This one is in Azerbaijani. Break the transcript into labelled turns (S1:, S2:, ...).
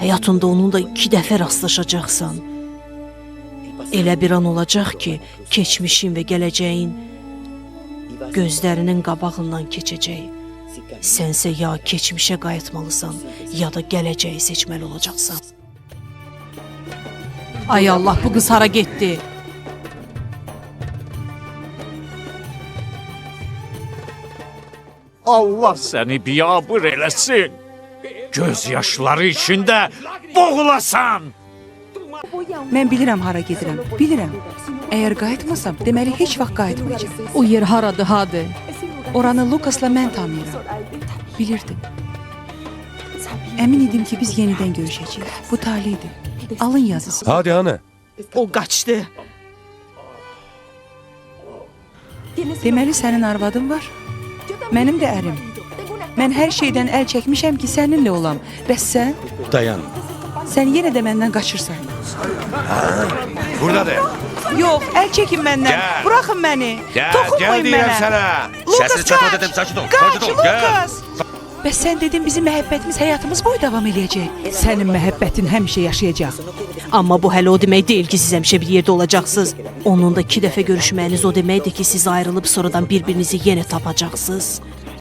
S1: həyatında onunla 2 dəfə rastlaşacaqsan. Elə bir an olacaq ki, keçmişin və gələcəyin gözlərinin qabağından keçəcək. Sənsə ya keçmişə qayıtmalısan, ya da gələcəyi seçməli olacaqsan. Ay Allah, bu qız hara getdi?
S2: Allah səni biyabır eləsin. Göz yaşları içində boğulasan.
S3: Mən bilirəm hara gedirəm, bilirəm. Əgər qayıtmasam, deməli heç vaxt qayıtmayacağam.
S1: O yer haradır, hadı?
S3: Oranı Lukasla mən tanıyıram. Bilirdim. Əmin idim ki, biz yenidən görüşəcəyik. Bu talihdir. Alın yazısı.
S4: Hadi ana.
S1: O qaçdı.
S3: Deməli sənin arvadın var. Mənim də ərim. Mən hər şeydən əl çəkmişəm ki, səninlə olam. Bəs sən?
S4: Dayan.
S3: Sən yenə də məndən qaçırsan.
S4: Buradadır.
S3: Yox, əl çəkin məndən.
S4: Gəl.
S3: Buraxın məni.
S4: Gel,
S3: Toxunmayın
S4: gel diyorum
S3: mənə.
S4: sana.
S3: Lukas,
S4: Sesini çatma
S3: qaç.
S4: dedim, sakin ol.
S3: Qaç,
S4: Sakin ol, gel.
S3: Lukas. Bəs sən dedin bizim məhəbbətimiz həyatımız boyu davam eləyəcək. Sənin məhəbbətin həmişə yaşayacaq.
S1: Amma bu hələ o demək deyil ki, siz həmişə bir yerdə olacaqsınız. Onunla 2 dəfə görüşməyiniz o deməkdir ki, siz ayrılıb sonradan bir-birinizi yenə tapacaqsınız.